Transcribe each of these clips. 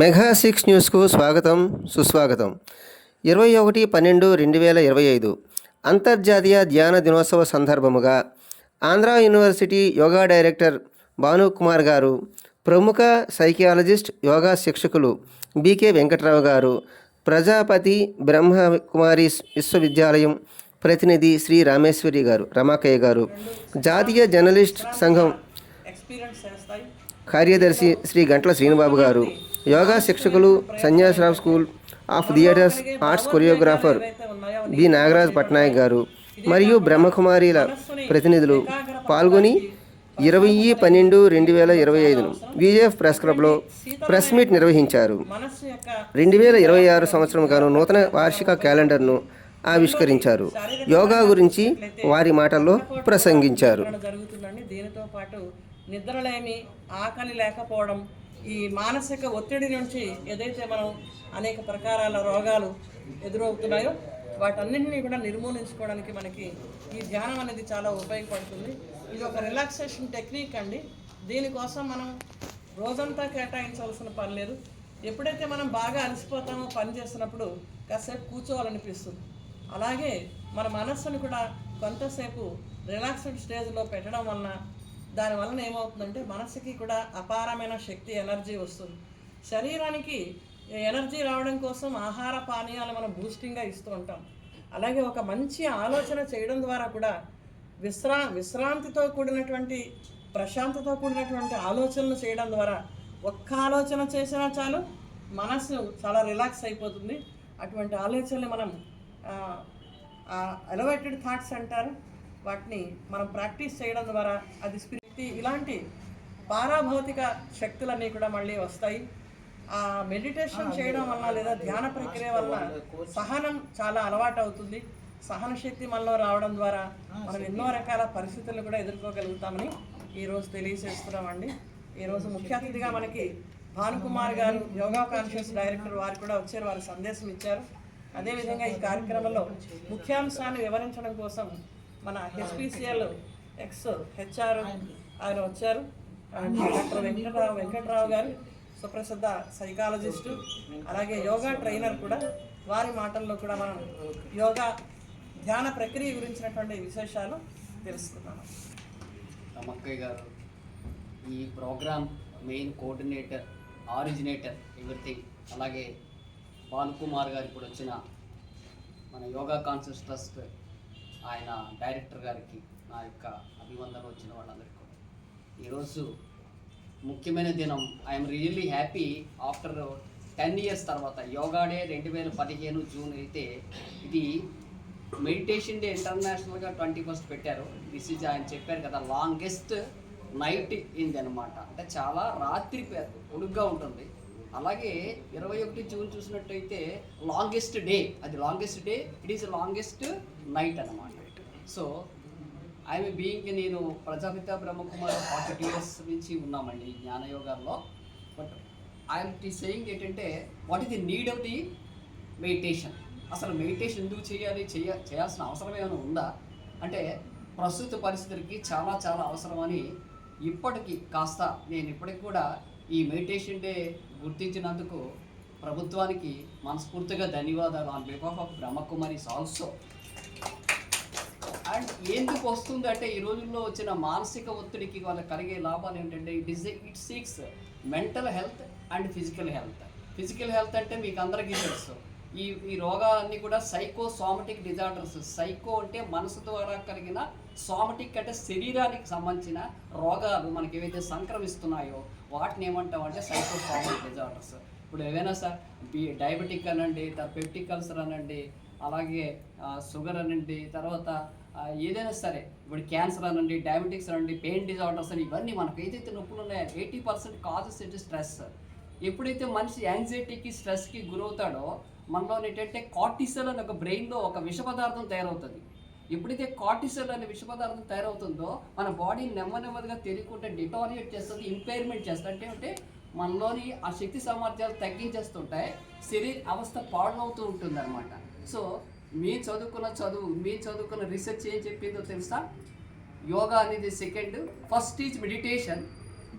Mega 6 న్యూస్కు స్వాగతం సుస్వాగతం. 21/12/2025 అంతర్జాతీయ ధ్యాన దినోత్సవ సందర్భముగా ఆంధ్ర యూనివర్సిటీ యోగా డైరెక్టర్ భానుకుమార్ గారు, ప్రముఖ సైకియాలజిస్ట్, యోగా శిక్షకులు బీకే వెంకట్రావు గారు, ప్రజాపతి బ్రహ్మకుమారి విశ్వవిద్యాలయం ప్రతినిధి శ్రీ రామేశ్వరి గారు, రమాకయ్య గారు, జాతీయ జర్నలిస్ట్ సంఘం కార్యదర్శి శ్రీ గంట్ల శ్రీనిబాబు గారు, యోగా శిక్షకులు Sanyasarao school of theatres arts choreographer B Nagaraj Patnaik garu మరియు బ్రహ్మకుమారిల ప్రతినిధులు పాల్గొని 20/12/2025 విజేఎఫ్ ప్రెస్ క్లబ్లో ప్రెస్ మీట్ నిర్వహించారు. 2026 సంవత్సరం గాను నూతన వార్షిక క్యాలెండర్ను ఆవిష్కరించారు. యోగా గురించి వారి మాటల్లో ప్రసంగించారు. దీనితో పాటు నిద్రలేమి, ఆకలి లేకపోవడం, ఈ మానసిక ఒత్తిడి నుంచి ఏదైతే మనం అనేక ప్రకారాల రోగాలు ఎదురవుతున్నాయో వాటన్నింటినీ కూడా నిర్మూలించుకోవడానికి మనకి ఈ ధ్యానం అనేది చాలా ఉపయోగపడుతుంది. ఇది ఒక రిలాక్సేషన్ టెక్నిక్ అండి. దీనికోసం మనం రోజంతా కేటాయించవలసిన పని లేదు. ఎప్పుడైతే మనం బాగా అలసిపోతామో పని చేస్తున్నప్పుడు కాసేపు కూర్చోవాలనిపిస్తుంది. అలాగే మన మనస్సును కూడా కొంతసేపు రిలాక్స్డ్ స్టేజ్లో పెట్టడం వలన దానివలన ఏమవుతుందంటే మనసుకి కూడా అపారమైన శక్తి, ఎనర్జీ వస్తుంది. శరీరానికి ఎనర్జీ రావడం కోసం ఆహార పానీయాలు మనం బూస్టింగ్గా ఇస్తూ ఉంటాం. అలాగే ఒక మంచి ఆలోచన చేయడం ద్వారా కూడా విశ్రాంతితో కూడినటువంటి, ప్రశాంతతో కూడినటువంటి ఆలోచనలు చేయడం ద్వారా ఒక్క ఆలోచన చేసినా చాలు మనసు చాలా రిలాక్స్ అయిపోతుంది. అటువంటి ఆలోచనలు మనం ఎలివేటెడ్ థాట్స్ అంటారు. వాటిని మనం ప్రాక్టీస్ చేయడం ద్వారా అది స్పిరిట్, ఇలాంటి పారాభౌతిక శక్తులన్నీ కూడా మళ్ళీ వస్తాయి. ఆ మెడిటేషన్ చేయడం వల్ల లేదా ధ్యాన ప్రక్రియ వల్ల సహనం చాలా అలవాటు అవుతుంది. సహన శక్తి మనలో రావడం ద్వారా మనం ఎన్నో రకాల పరిస్థితులను కూడా ఎదుర్కోగలుగుతామని ఈరోజు తెలియజేస్తున్నామండి. ఈరోజు ముఖ్య అతిథిగా మనకి భానుకుమార్ గారు, యోగా కాన్షియస్ డైరెక్టర్, వారు కూడా వచ్చారు, వారి సందేశం ఇచ్చారు. అదేవిధంగా ఈ కార్యక్రమంలో ముఖ్యాంశాన్ని వివరించడం కోసం మన హెచ్పిసిఎల్ హెచ్ఆర్ ఆయన వచ్చారు. డాక్టర్ వెంకట్రావు గారు సుప్రసిద్ధ సైకాలజిస్టు, అలాగే యోగా ట్రైనర్ కూడా. వారి మాటల్లో కూడా మనం యోగా ధ్యాన ప్రక్రియ గురించినటువంటి విశేషాలు తెలుసుకున్నాము. రమక్కయ్య గారు ఈ programme main coordinator, originator, everything. అలాగే భానుకుమార్ గారు ఇప్పుడు వచ్చిన మన యోగా కాన్షియస్ ట్రస్ట్ ఆయన డైరెక్టర్ గారికి నా యొక్క అభివందనలు. వచ్చిన వాళ్ళందరికీ కూడా ఈరోజు ముఖ్యమైన దినం. I'm really happy. After 10 years తర్వాత యోగా డే 2015 జూన్ అయితే ఇది మెడిటేషన్ డే ఇంటర్నేషనల్గా 21st పెట్టారు. దిస్ ఈజ్ ఆయన చెప్పారు కదా, లాంగెస్ట్ నైట్ ఇంది అనమాట. అంటే చాలా రాత్రి పొడుగ్గా ఉంటుంది. అలాగే 21 జూన్ చూసినట్టయితే లాంగెస్ట్ డే, అది longest day, it is longest night అనమాట. సో ఐఎమ్ బీయింగ్, నేను ప్రజాపిత బ్రహ్మకుమార్ 40 years నుంచి ఉన్నామండి జ్ఞానయోగాల్లో. బట్ ఐఎమ్ సేయింగ్ ఏంటంటే, what is the need of the meditation? అసలు మెడిటేషన్ ఎందుకు చేయాల్సిన అవసరం ఏమైనా ఉందా అంటే, ప్రస్తుత పరిస్థితులకి చాలా చాలా అవసరమని ఇప్పటికీ కాస్త నేను ఇప్పటికి కూడా ఈ మెడిటేషన్ డే గుర్తించినందుకు ప్రభుత్వానికి మనస్ఫూర్తిగా ధన్యవాదాలు on behalf of Brahma Kumaris also. And ఎందుకు వస్తుందంటే, ఈ రోజుల్లో వచ్చిన మానసిక ఒత్తిడికి వాళ్ళకి కలిగే లాభాలు ఏంటంటే, it seeks mental health and physical health. Physical health అంటే మీకు అందరికీ తెలుసు, ఈ రోగాలన్నీ కూడా సోమాటిక్ డిజార్డర్స్. సైకో అంటే మనసు ద్వారా కలిగిన, సోమాటిక్ అంటే శరీరానికి సంబంధించిన రోగాలు మనకి ఏవైతే సంక్రమిస్తున్నాయో వాటిని ఏమంటామంటే సోమాటిక్ డిజార్డర్స్. ఇప్పుడు ఏవైనా సార్ డయాబెటిక్ అనండి, పెప్టిక్ అల్సర్ అనండి, అలాగే షుగర్ అనండి, తర్వాత ఏదైనా సరే, ఇప్పుడు క్యాన్సర్ అనండి, డయాబెటిక్స్ అనండి, పెయిన్ డిజార్డర్స్ అని, ఇవన్నీ మనకు ఏదైతే నొప్పులు ఉన్నాయో 80% కాజెస్ ఏంటి స్ట్రెస్. ఎప్పుడైతే మనిషి యాంగ్జైటీకి, స్ట్రెస్కి గురవుతాడో మనలో ఏంటంటే కార్టిసోల్ అనే ఒక బ్రెయిన్లో ఒక విష పదార్థం తయారవుతుంది. ఎప్పుడైతే కార్టిసోల్ అనే విష పదార్థం తయారవుతుందో మన బాడీని నెమ్మదిగా తెలియకుండా డిటారియేట్ చేస్తుంది, ఇంపైర్మెంట్ చేస్తుంది. అంటే మనలోని ఆ శక్తి సామర్థ్యాలు తగ్గించేస్తుంటాయి, శరీర అవస్థ పాడవుతూ ఉంటుంది అనమాట. సో మీ చదువుకున్న రీసెర్చ్ ఏం చెప్పిందో తెలుసా? యోగా అనేది second, first is meditation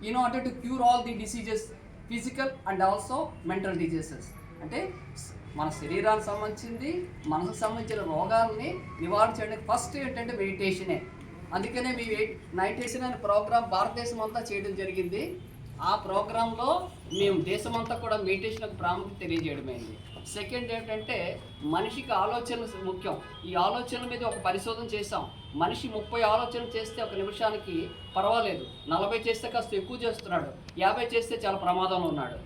in order to cure all the diseases physical and also mental diseases. అంటే మన శరీరానికి సంబంధించింది, మనసుకు సంబంధించిన రోగాలని నివారణ చేయడానికి ఫస్ట్ ఏంటంటే మెడిటేషనే. అందుకనే మీ మెడిటేషన్ అనే ప్రోగ్రామ్ భారతదేశం అంతా చేయడం జరిగింది. ఆ ప్రోగ్రాంలో మేము దేశమంతా కూడా మెడిటేషన్కి ప్రాముఖ్యత తెలియజేయడమైంది. సెకండ్ ఏంటంటే మనిషికి ఆలోచనలు ముఖ్యం. ఈ ఆలోచనల మీద ఒక పరిశోధన చేసాం. మనిషి 30 ఆలోచనలు చేస్తే ఒక నిమిషానికి పర్వాలేదు, 40 చేస్తే కాస్త ఎక్కువ చేస్తున్నాడు, 50 చేస్తే చాలా ప్రమాదంలో ఉన్నాడు.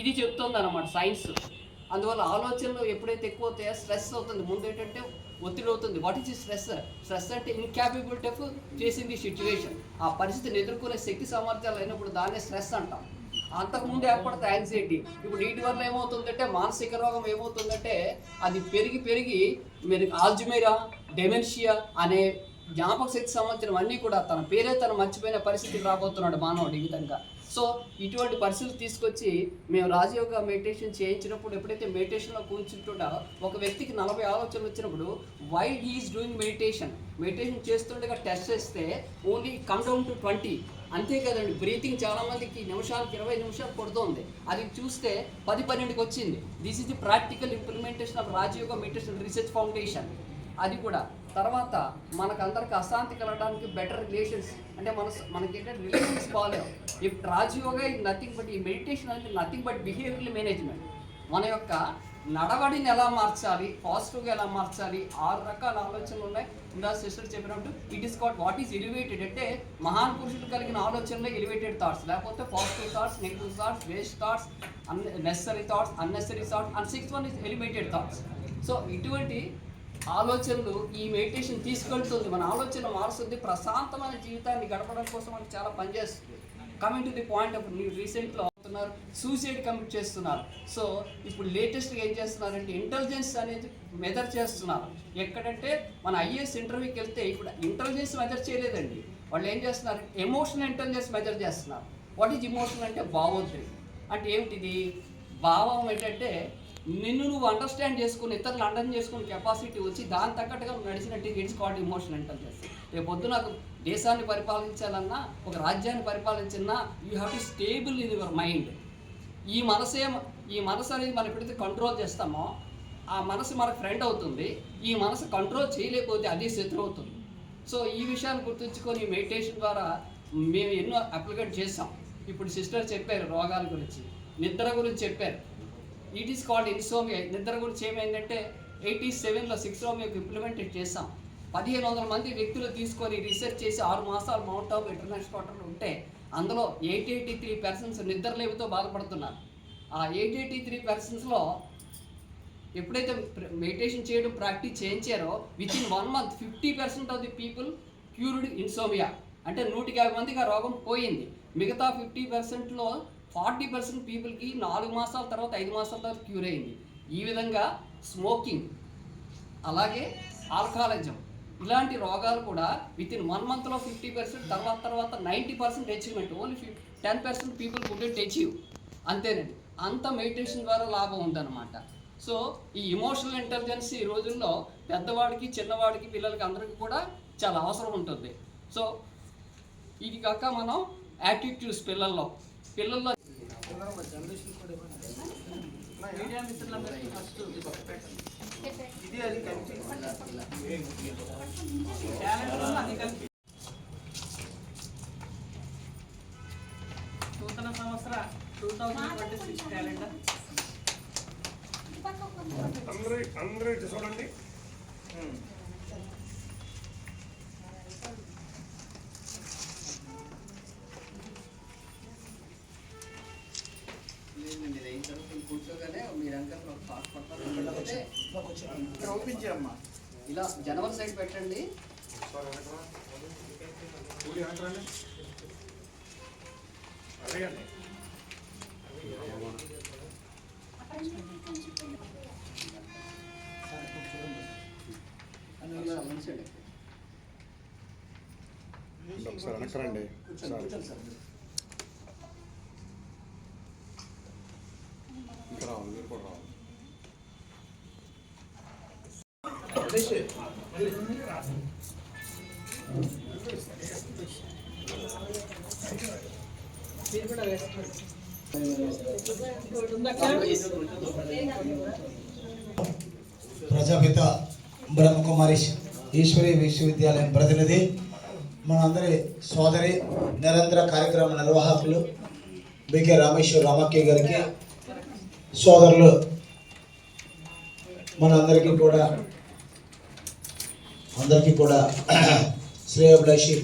ఇది చెప్తుంది అన్నమాట సైన్స్. అందువల్ల ఆలోచనలు ఎప్పుడైతే ఎక్కువ అవుతాయో స్ట్రెస్ అవుతుంది. ముందు ఏంటంటే ఒత్తిడి అవుతుంది. What is stress? స్ట్రెస్ అంటే ఇన్క్యాపబిలిటీ ఆఫ్ ఫేసింగ్ ది సిచ్యువేషన్. ఆ పరిస్థితిని ఎదుర్కొనే శక్తి సామర్థ్యాలు అయినప్పుడు దాన్నే స్ట్రెస్ అంటాం. అంతకుముందు ఏర్పడుతుంది యాంగ్జైటీ. ఇప్పుడు వీటి వల్ల ఏమవుతుందంటే మానసిక రోగం ఏమవుతుందంటే అది పెరిగి మీరు ఆల్జిమేరా, డెమెన్షియా అనే జ్ఞాపక శక్తి సంబంధించిన అన్నీ కూడా తన పేరే తను మర్చిపోయిన పరిస్థితికి రాబోతున్నాడు మానవుడు ఈ విధంగా. సో ఇటువంటి పరిస్థితులు తీసుకొచ్చి మేము రాజయోగ మెడిటేషన్ చేయించినప్పుడు ఎప్పుడైతే మెడిటేషన్లో కూర్చుంటుండో ఒక వ్యక్తికి 40 ఆలోచనలు వచ్చినప్పుడు వై హీఈస్ డూయింగ్ మెడిటేషన్ చేస్తుండగా టెస్ట్ చేస్తే ఓన్లీ కమ్ డౌన్ టు 20. అంతే కదండి, బ్రీతింగ్ చాలామందికి నిమిషాలకు 20 నిమిషాలు పడుతుంది. అది చూస్తే 10-12కి వచ్చింది. This is the practical implementation of Rajyoga meditation research foundation. అది కూడా తర్వాత మనకందరికి అశాంతి కలగడానికి బెటర్ రిలేషన్స్, అంటే మనకి ఏంటంటే రిలేషన్స్ బాగాలేవు. ఇఫ్ రాజయోగా ఇది నథింగ్ బట్, ఈ మెడిటేషన్ అంటే నథింగ్ బట్ బిహేవియరల్ మేనేజ్మెంట్. మన యొక్క నడవడిని ఎలా మార్చాలి, పాజిటివ్గా ఎలా మార్చాలి, 6 రకాల ఆలోచనలు ఉన్నాయి. ఇందా సిస్టర్ చెప్పినట్టు it is called what is elevated. అంటే మహాన్ పురుషులు కలిగిన ఆలోచనలే ఎలివేటెడ్ థాట్స్, లేకపోతే positive thoughts, negative thoughts, waste thoughts, necessary thoughts, unnecessary thoughts, and 6th one is elevated thoughts. So ఇటువంటి ఆలోచనలు ఈ మెడిటేషన్ తీసుకెళ్తుంది, మన ఆలోచన మారుస్తుంది, ప్రశాంతమైన జీవితాన్ని గడపడం కోసం మనకి చాలా పనిచేస్తుంది. Coming to the point of రీసెంట్లో అవుతున్నారు సూసైడ్ కమిట్ చేస్తున్నారు. సో ఇప్పుడు లేటెస్ట్గా ఏం చేస్తున్నారంటే ఇంటెలిజెన్స్ అనేది మెజర్ చేస్తున్నారు. ఎక్కడంటే మన ఐఏఎస్ ఇంటర్వ్యూకి వెళ్తే ఇప్పుడు ఇంటెలిజెన్స్ మెజర్ చేయలేదండి, వాళ్ళు ఏం చేస్తున్నారు ఎమోషనల్ ఇంటెలిజెన్స్ మెజర్ చేస్తున్నారు. వాట్ ఈజ్ ఇమోషనల్ అంటే భావోద్వేగం. అంటే ఏమిటిది? భావం ఏంటంటే నిన్ను నువ్వు అండర్స్టాండ్ చేసుకుని ఇతరులు అండర్స్టాండ్ చేసుకునే కెపాసిటీ వచ్చి దాని తగ్గట్టుగా నడిచినట్టు ఇట్స్ కాల్డ్ ఇమోషనల్ ఇంటెలిజెన్స్. రేపు పొద్దు నాకు దేశాన్ని పరిపాలించాలన్నా, ఒక రాజ్యాన్ని పరిపాలించాలన్నా you have to stable in your mind. ఈ మనసు అనేది మనం ఎప్పుడైతే కంట్రోల్ చేస్తామో ఆ మనసు మనకు ఫ్రెండ్ అవుతుంది. ఈ మనసు కంట్రోల్ చేయలేకపోతే అది శత్రువు అవుతుంది. సో ఈ విషయాన్ని గుర్తుంచుకొని మెడిటేషన్ ద్వారా మేము ఎన్నో అప్లికేట్ చేసాం. ఇప్పుడు సిస్టర్ చెప్పారు రోగాల గురించి, నిద్ర గురించి చెప్పారు. It is called insomnia. నిద్ర గురించి ఏమైందంటే 87లో 6 రోమియోకి ఇంప్లిమెంటెడ్ చేసాం. 1500 మంది వ్యక్తులు తీసుకొని రీసెర్చ్ చేసి 6 మాసాలు మౌంట్ ఆఫ్ ఇంటర్నేషనల్ హోటల్ ఉంటే అందులో 883% నిద్రలేమితో బాధపడుతున్నారు. ఆ 883%లో ఎప్పుడైతే మెడిటేషన్ చేయడం ప్రాక్టీస్ చేయించారో within 1 month 50% of the people cured insomnia. అంటే 150 మందికి ఆ రోగం పోయింది. మిగతా 50%లో 40% పీపుల్కి 4 మాసాల తర్వాత 5 మాసాల తర్వాత క్యూర్ అయింది. ఈ విధంగా స్మోకింగ్, అలాగే ఆల్కహాలిజం ఇలాంటి రోగాలు కూడా వితిన్ 1 monthలో 50%, తర్వాత 90% achievement. Only 10% people couldn't achieve. అంతేనండి, అంత మెడిటేషన్ ద్వారా లాభం ఉందన్నమాట. సో ఈ ఎమోషనల్ ఇంటెలిజెన్స్ ఈ రోజుల్లో పెద్దవాడికి, చిన్నవాడికి, పిల్లలకి అందరికీ కూడా చాలా అవసరం ఉంటుంది. సో ఇది కాక మనం యాటిట్యూడ్స్ పిల్లల్లో మీడియా మిత్రులందరికీ ఫస్ట్ ఇది అది కలిపి నూతన సంవత్సర 2026 క్యాలెండర్ అందరూ ఇటు చూడండి. కూర్చోగానే మీరంతా ఓపించమ్మా ఇలా జనవరి సైడ్ పెట్టండి. ఒకసారి వెనకరండి. ఇంకా రావాలి, మీరు కూడా రావాలి. మీరు కూడా వేసుకోండి. ప్రజాపిత బ్రహ్మకుమారి ఈశ్వరీ విశ్వవిద్యాలయం ప్రతినిధి, మనందరి సోదరి, నిరంతర కార్యక్రమ నిర్వాహకులు బికే రామేశ్వర రామక్కయ్య గారికి, సోదరులు మనందరికీ కూడా శ్రేయోభిలాషి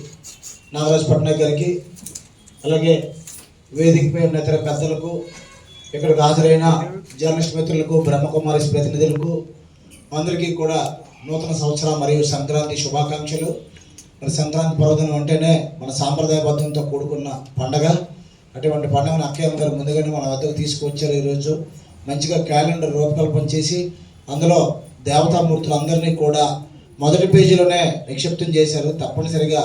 నాగరాజ్ పట్నాయక్ గారికి, అలాగే వేదికపై ఉన్న ఇతర పెద్దలకు, ఇక్కడికి హాజరైన జర్నలిస్ట్ మిత్రులకు, బ్రహ్మకుమారి ప్రతినిధులకు అందరికీ కూడా నూతన సంవత్సరం మరియు సంక్రాంతి శుభాకాంక్షలు. మరి సంక్రాంతి పర్వదినం అంటేనే మన సాంప్రదాయబద్ధంతో కూడుకున్న పండగ. అటువంటి పండుగను అక్కయ్య గారు ముందుగానే మన వద్దకు తీసుకువచ్చారు. ఈరోజు మంచిగా క్యాలెండర్ రూపకల్పన చేసి అందులో దేవతామూర్తులు అందరినీ కూడా మొదటి పేజీలోనే నిక్షిప్తం చేశారు. తప్పనిసరిగా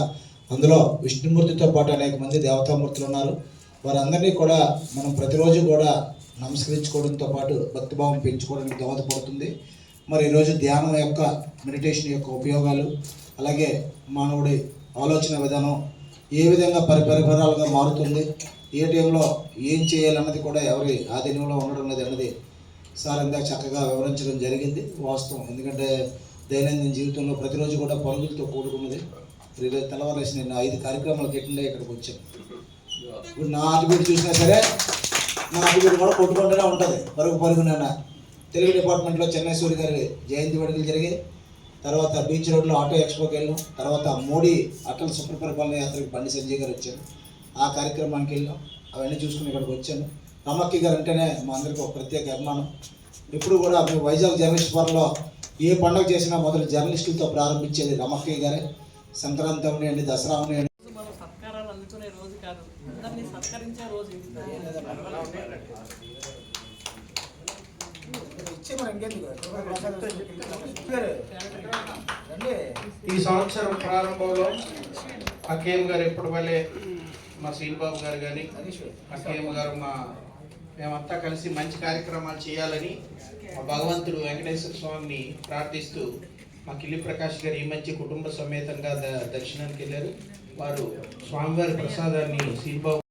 అందులో విష్ణుమూర్తితో పాటు అనేక మంది దేవతామూర్తులు ఉన్నారు. వారందరినీ కూడా మనం ప్రతిరోజు కూడా నమస్కరించుకోవడంతో పాటు భక్తిభావం పెంచుకోవడానికి దోహదపడుతుంది. మరి ఈరోజు ధ్యానం యొక్క, మెడిటేషన్ యొక్క ఉపయోగాలు, అలాగే మానవుడి ఆలోచన విధానం ఏ విధంగా పరిపరాలుగా మారుతుంది, ఏ టైంలో ఏం చేయాలన్నది కూడా ఎవరి ఆధీనంలో ఉండడం లేదు అన్నది సార్ ఇందాక చక్కగా వివరించడం జరిగింది. వాస్తవం, ఎందుకంటే దైనందిన జీవితంలో ప్రతిరోజు కూడా పరుగులతో కూడుకున్నది. ఈరోజు తెల్లవారేసి నేను 5 కార్యక్రమాలకు ఎట్టిండే ఇక్కడికి వచ్చాను. ఇప్పుడు నా అటుబిడ్డ చూసినా సరే నా అటుబిడ్డ కూడా కొట్టుకుంటూనే ఉంటుంది పరుగునైనా. తెలుగు డిపార్ట్మెంట్లో చెన్నైశ్వరి గారి జయంతి వేడుకలు జరిగాయి. తర్వాత బీచ్ రోడ్లో ఆటో ఎక్స్పోకి వెళ్ళాం. తర్వాత మోడీ అటల్ సుప్ర పరిపాలన యాత్రకి బండి సంజయ్ గారు వచ్చారు, ఆ కార్యక్రమానికి వెళ్ళాం. అవన్నీ చూసుకుని ఇక్కడికి వచ్చాను. రమక్కయ్య గారు అంటేనే మా అందరికీ ఒక ప్రత్యేక అభిమానం. ఇప్పుడు కూడా మేము వైజాగ్ జర్నలిస్ట్ ఫోరంలో ఏ పండుగ చేసినా మొదలు జర్నలిస్టులతో ప్రారంభించేది రమక్కయ్య గారే. సంక్రాంతి అవనివ్వండి, దసరా అవనివ్వండి. మనం సత్కారాలు అందుకునే రోజు కాదు, అందరినీ సత్కరించే రోజు. ఈ సంవత్సరం ప్రారంభంలో అకేమ్ గారు ఎప్పుడు వల్లే మా శ్రీబాబు గారు కానీ అకేమ్ గారు మేమంతా కలిసి మంచి కార్యక్రమాలు చేయాలని మా భగవంతుడు వెంకటేశ్వర స్వామిని ప్రార్థిస్తూ మా కిల్లి ప్రకాష్ గారు ఈ మంచి కుటుంబ సమేతంగా దర్శనానికి వెళ్ళారు. వారు స్వామివారి ప్రసాదాన్ని శ్రీబాబు